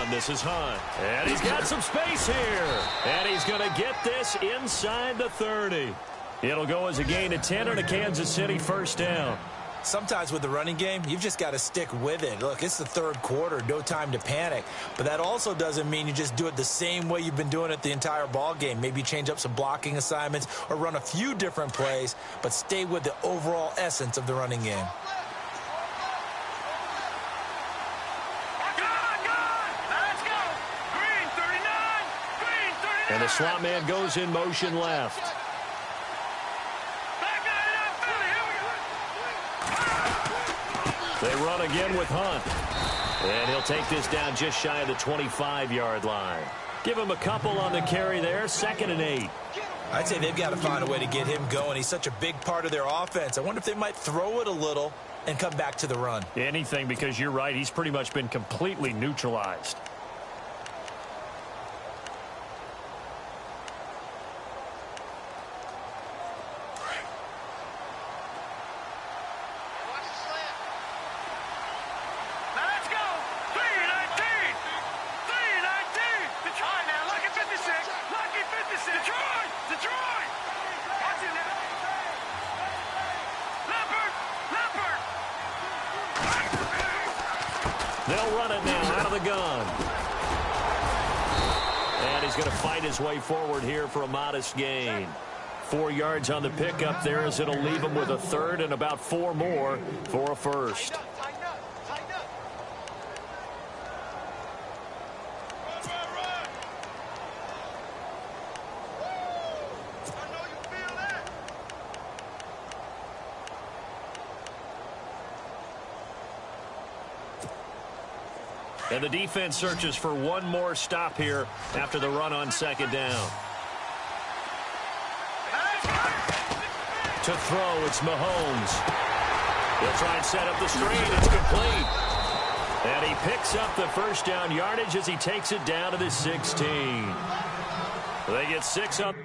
This is Hunt. And he's got some space here. And he's going to get this inside the 30. It'll go as a gain of 10 and a Kansas City first down. Sometimes with the running game, you've just got to stick with it. Look, it's the third quarter, no time to panic. But that also doesn't mean you just do it the same way you've been doing it the entire ball game. Maybe change up some blocking assignments or run a few different plays, but stay with the overall essence of the running game. And the slot man goes in motion left. They run again with Hunt. And he'll take this down just shy of the 25-yard line. Give him a couple on the carry there. 2nd and 8. I'd say they've got to find a way to get him going. He's such a big part of their offense. I wonder if they might throw it a little and come back to the run. Anything, because you're right. He's pretty much been completely neutralized. They'll run it now out of the gun. And he's going to fight his way forward here for a modest gain. 4 yards on the pickup there as it'll leave them with a third and about 4 more for a first. And the defense searches for one more stop here after the run on second down. To throw, it's Mahomes. He'll try and set up the screen. It's complete. And he picks up the first down yardage as he takes it down to the 16. They get 6 up.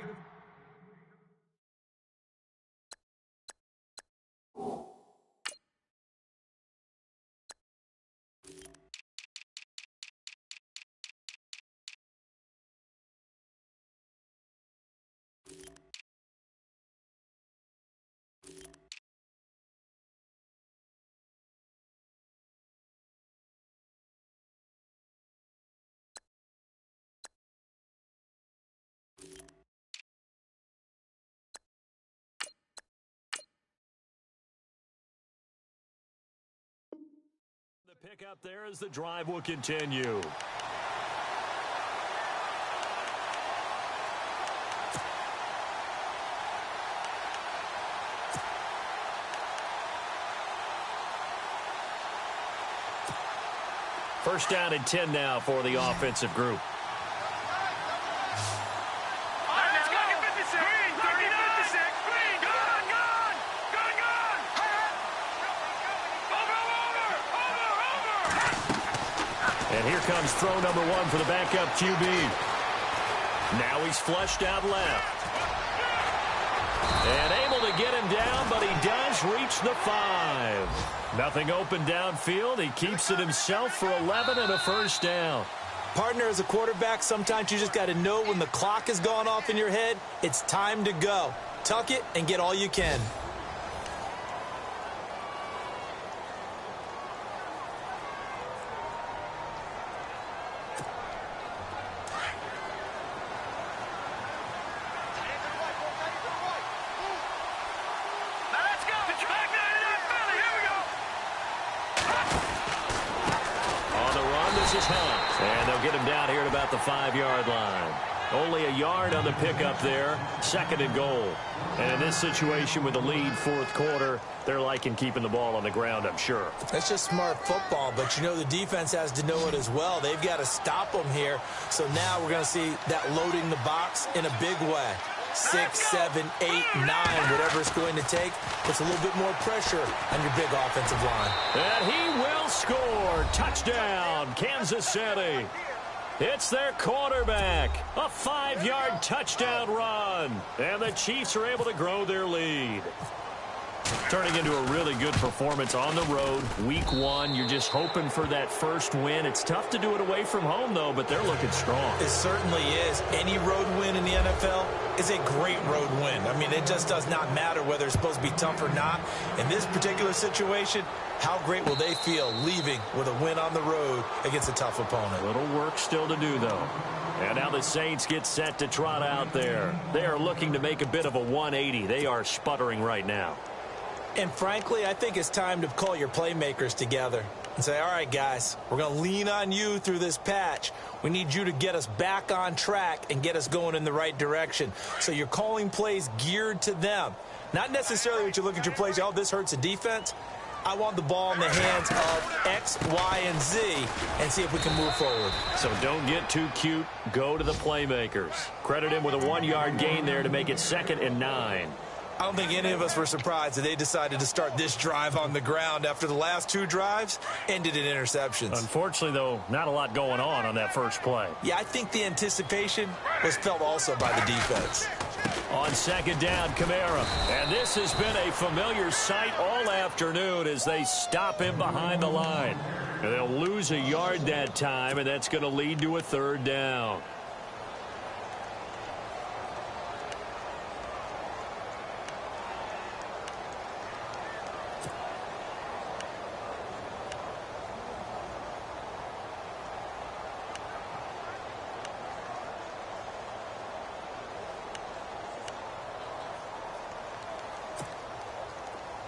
The pick up there as the drive will continue. First down and 10 now for the offensive group. And here comes throw number 1 for the backup QB. Now he's flushed out left. And able to get him down, but he does reach the 5. Nothing open downfield. He keeps it himself for 11 and a first down. Partner, as a quarterback, sometimes you just got to know when the clock has gone off in your head, it's time to go. Tuck it and get all you can. And they'll get him down here at about the 5-yard line. Only a yard on the pickup there. 2nd and goal. And in this situation with the lead 4th quarter, they're liking keeping the ball on the ground, I'm sure. That's just smart football, but you know the defense has to know it as well. They've got to stop them here. So now we're going to see that loading the box in a big way. 6, 7, 8, 9, whatever it's going to take, puts a little bit more pressure on your big offensive line. And he will score. Touchdown, Kansas City. It's their quarterback. A 5-yard touchdown run. And the Chiefs are able to grow their lead. Turning into a really good performance on the road. Week 1, you're just hoping for that first win. It's tough to do it away from home, though, but they're looking strong. It certainly is. Any road win in the NFL is a great road win. I mean, it just does not matter whether it's supposed to be tough or not. In this particular situation, how great will they feel leaving with a win on the road against a tough opponent? A little work still to do, though. And now the Saints get set to trot out there. They are looking to make a bit of a 180. They are sputtering right now. And frankly, I think it's time to call your playmakers together and say, all right, guys, we're going to lean on you through this patch. We need you to get us back on track and get us going in the right direction. So you're calling plays geared to them. Not necessarily what you look at your plays, oh, this hurts the defense. I want the ball in the hands of X, Y, and Z and see if we can move forward. So don't get too cute. Go to the playmakers. Credit him with a 1-yard gain there to make it 2nd and 9. I don't think any of us were surprised that they decided to start this drive on the ground after the last 2 drives ended in interceptions. Unfortunately, though, not a lot going on that first play. Yeah, I think the anticipation was felt also by the defense. On 2nd down, Kamara. And this has been a familiar sight all afternoon as they stop him behind the line. And they'll lose a yard that time, and that's going to lead to a 3rd down.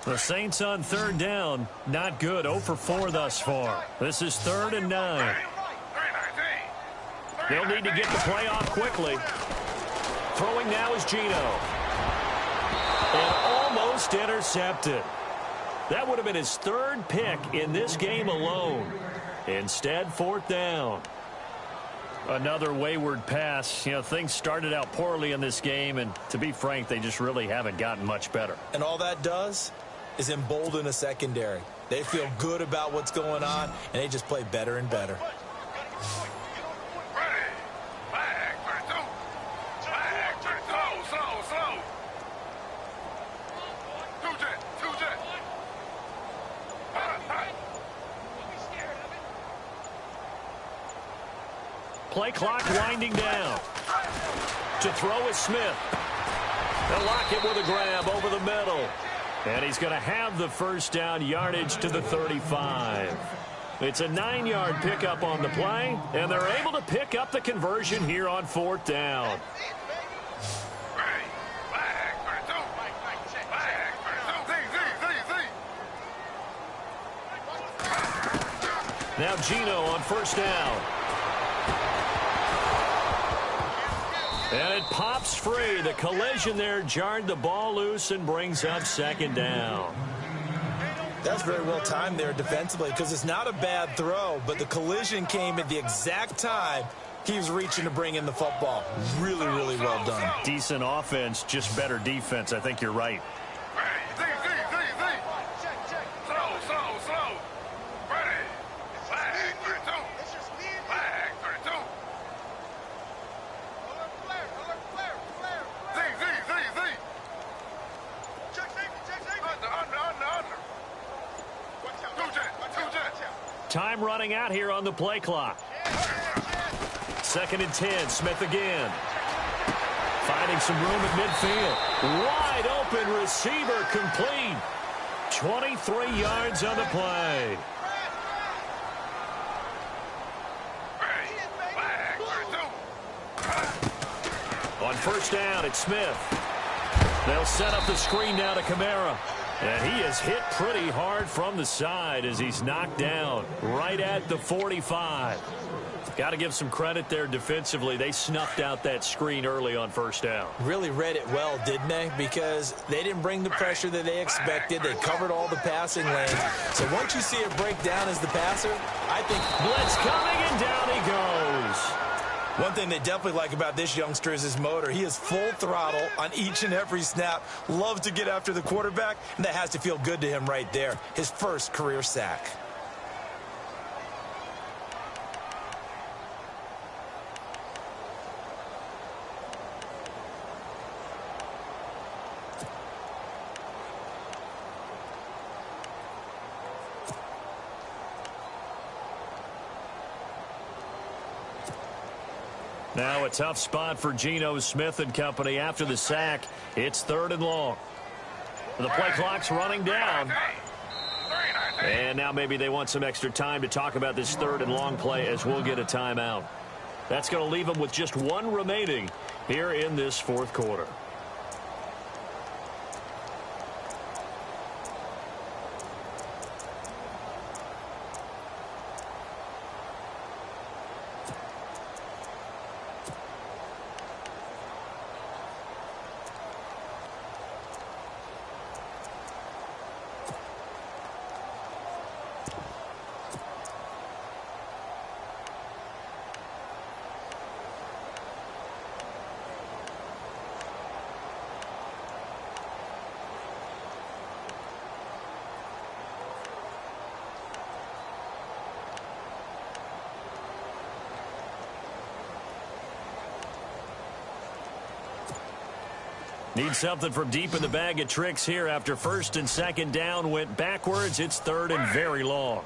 The Saints on third down. Not good. 0 for 4 thus far. This is 3rd and 9. They'll need to get the play off quickly. Throwing now is Geno. And almost intercepted. That would have been his 3rd pick in this game alone. Instead, 4th down. Another wayward pass. You know, things started out poorly in this game, and to be frank, they just really haven't gotten much better. And all that does is embolden a secondary. They feel good about what's going on, and they just play better and better. Play clock winding down. To throw is Smith. They'll lock it with a grab over the middle. And he's going to have the first down yardage to the 35. It's a 9-yard pickup on the play, and they're able to pick up the conversion here on 4th down. Now Geno on 1st down. And it pops free. The collision there jarred the ball loose and brings up 2nd down. That's very well timed there defensively because it's not a bad throw, but the collision came at the exact time he was reaching to bring in the football. Really, really well done. Decent offense, just better defense. I think you're right. Time running out here on the play clock. 2nd and 10. Smith again. Finding some room at midfield. Wide open receiver complete. 23 yards on the play. On 1st down, it's Smith. They'll set up the screen now to Kamara. And he is hit pretty hard from the side as he's knocked down right at the 45. Got to give some credit there defensively. They snuffed out that screen early on 1st down. Really read it well, didn't they? Because they didn't bring the pressure that they expected. They covered all the passing lanes. So once you see it break down as the passer, I think blitz coming, and down he goes. One thing they definitely like about this youngster is his motor. He is full throttle on each and every snap. Loves to get after the quarterback, and that has to feel good to him right there. His first career sack. Now a tough spot for Geno Smith and company after the sack. It's 3rd and long. The play clock's running down. And now maybe they want some extra time to talk about this 3rd and long play as we'll get a timeout. That's going to leave them with just 1 remaining here in this 4th quarter. Need something from deep in the bag of tricks here after 1st and 2nd down went backwards. It's 3rd and very long.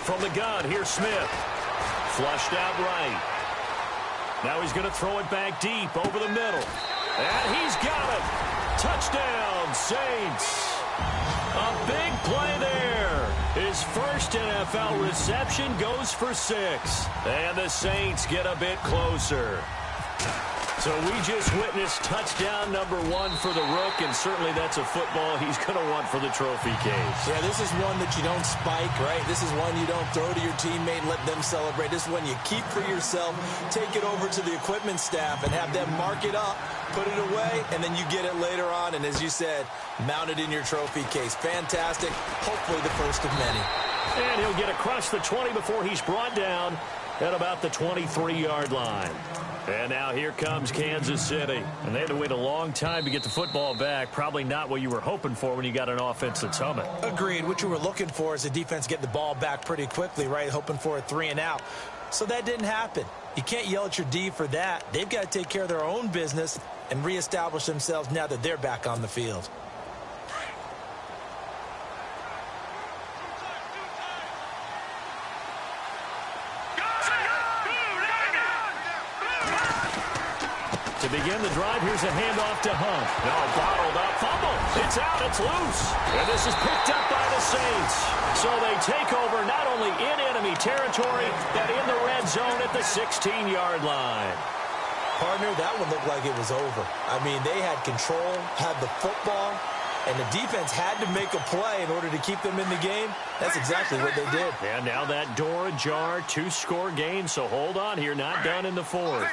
From the gun, here's Smith. Flushed out right. Now he's going to throw it back deep over the middle. And he's got it. Touchdown, Saints. A big play there. His first NFL reception goes for 6. And the Saints get a bit closer. So we just witnessed touchdown number 1 for the Rook, and certainly that's a football he's going to want for the trophy case. Yeah, this is one that you don't spike, right? This is one you don't throw to your teammate and let them celebrate. This is one you keep for yourself, take it over to the equipment staff and have them mark it up, put it away, and then you get it later on. And as you said, mount it in your trophy case. Fantastic. Hopefully the first of many. And he'll get across the 20 before he's brought down at about the 23-yard line. And now here comes Kansas City. And they had to wait a long time to get the football back. Probably not what you were hoping for when you got an offense that's humming. Agreed. What you were looking for is the defense getting the ball back pretty quickly, right? Hoping for a 3-and-out. So that didn't happen. You can't yell at your D for that. They've got to take care of their own business and reestablish themselves now that they're back on the field. To begin the drive, here's a handoff to Hunt. Now bottled up, fumble. It's out, it's loose. And this is picked up by the Saints. So they take over not only in enemy territory, but in the red zone at the 16-yard line. Partner, that one looked like it was over. I mean, they had control, had the football, and the defense had to make a play in order to keep them in the game. That's exactly what they did. And now that door ajar, 2-score game, so hold on here, not done in the fourth.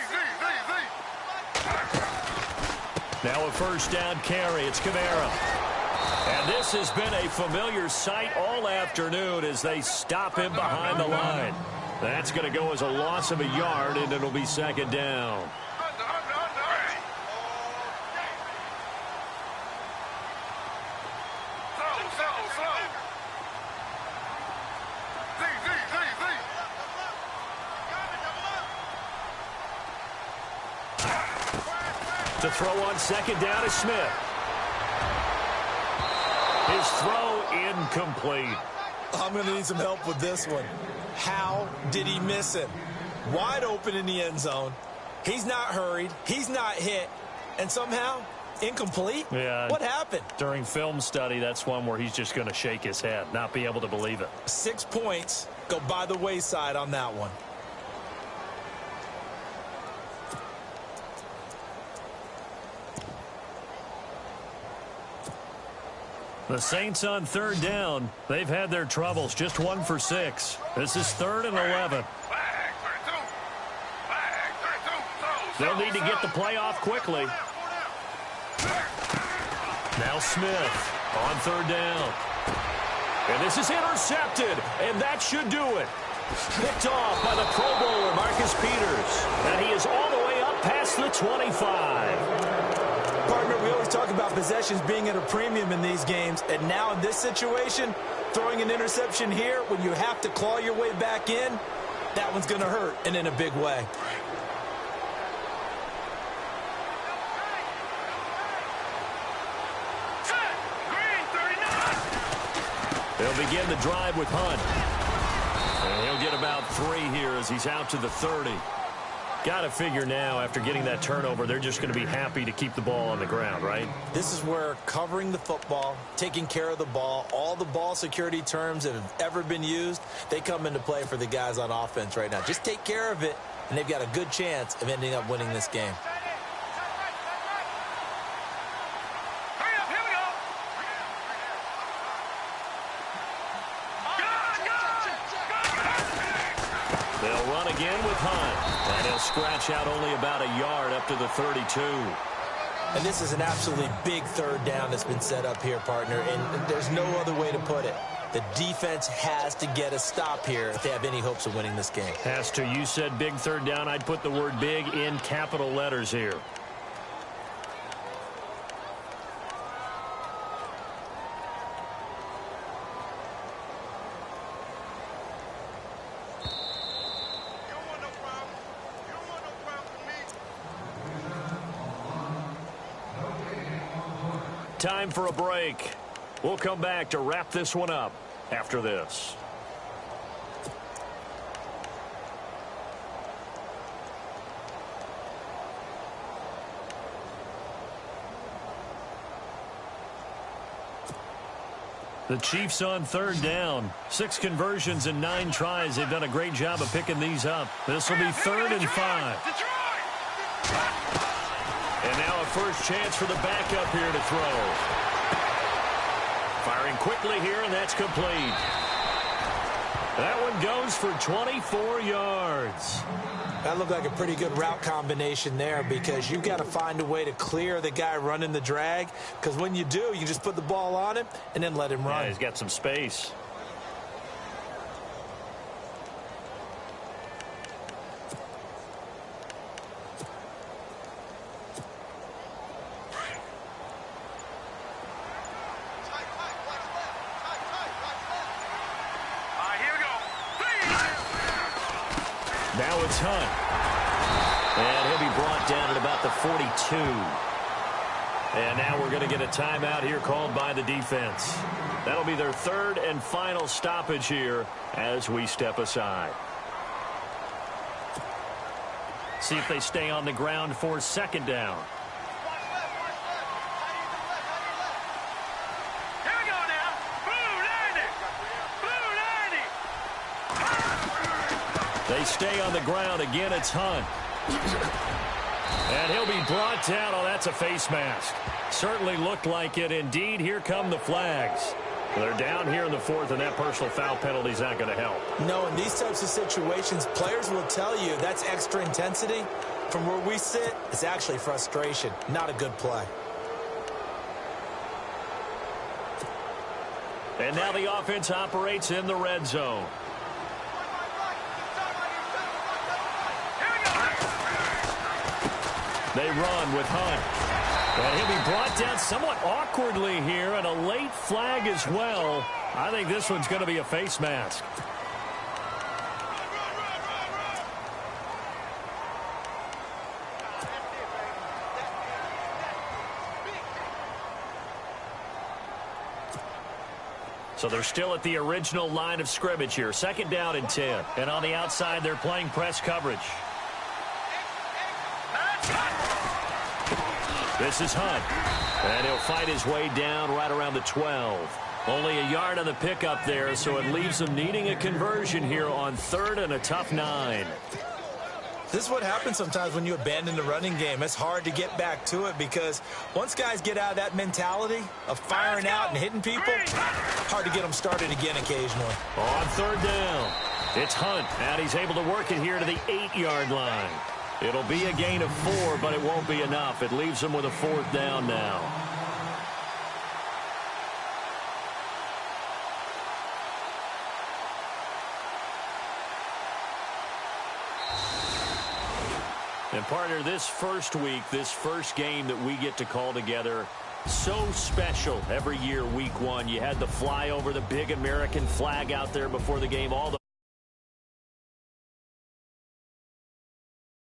Now a first down carry. It's Kamara. And this has been a familiar sight all afternoon as they stop him behind the line. That's going to go as a loss of a yard, and it'll be second down. To throw on second down is Smith. His throw incomplete. I'm going to need some help with this one. How did he miss him? Wide open in the end zone. He's not hurried. He's not hit. And somehow, incomplete? Yeah. What happened? During film study, that's one where he's just going to shake his head, not be able to believe it. 6 points go by the wayside on that one. The Saints on third down. They've had their troubles. Just 1 for 6. This is 3rd and 11. They'll need to get the play off quickly. Now Smith on third down. And this is intercepted. And that should do it. Picked off by the Pro Bowler, Marcus Peters. And he is all the way up past the 25. Partner, we always talk about possessions being at a premium in these games, and now in this situation, throwing an interception here when you have to claw your way back in, that one's going to hurt, and in a big way. They'll begin the drive with Hunt. And he'll get about 3 here as he's out to the 30. Got to figure now, after getting that turnover, they're just going to be happy to keep the ball on the ground, right? This is where covering the football, taking care of the ball, all the ball security terms that have ever been used, they come into play for the guys on offense right now. Just take care of it, and they've got a good chance of ending up winning this game. They'll run again with Hunt. And he'll scratch out only about a yard up to the 32. And this is an absolutely big third down that's been set up here, partner. And there's no other way to put it. The defense has to get a stop here if they have any hopes of winning this game. Has to. You said big third down. I'd put the word big in capital letters here. Time for a break. We'll come back to wrap this one up after this. The Chiefs on third down. 6 conversions and 9 tries. They've done a great job of picking these up. This will be 3rd and 5. And now a first chance for the backup here to throw. Firing quickly here, and that's complete. That one goes for 24 yards. That looked like a pretty good route combination there, because you've got to find a way to clear the guy running the drag, because when you do, you just put the ball on him and then let him run. Yeah, he's got some space. Now it's Hunt. And he'll be brought down at about the 42. And now we're going to get a timeout here called by the defense. That'll be their third and final stoppage here as we step aside. See if they stay on the ground for second down. They stay on the ground. Again, it's Hunt. And he'll be brought down. Oh, that's a face mask. Certainly looked like it. Indeed, here come the flags. They're down here in the fourth, and that personal foul penalty is not going to help. No, in these types of situations, players will tell you that's extra intensity. From where we sit, it's actually frustration. Not a good play. And now the offense operates in the red zone. They run with Hunt. And he'll be brought down somewhat awkwardly here, and a late flag as well. I think this one's going to be a face mask. So they're still at the original line of scrimmage here. Second down and 10. And on the outside, they're playing press coverage. This is Hunt. And he'll fight his way down right around the 12. Only a yard on the pickup there, so it leaves them needing a conversion here on third and a tough 9. This is what happens sometimes when you abandon the running game. It's hard to get back to it, because once guys get out of that mentality of firing out and hitting people, hard to get them started again occasionally. On third down, it's Hunt, and he's able to work it here to the 8-yard line. It'll be a gain of 4, but it won't be enough. It leaves them with a fourth down now. And partner, this first week, this first game that we get to call together, so special every year, week 1. You had the flyover, the big American flag out there before the game, all the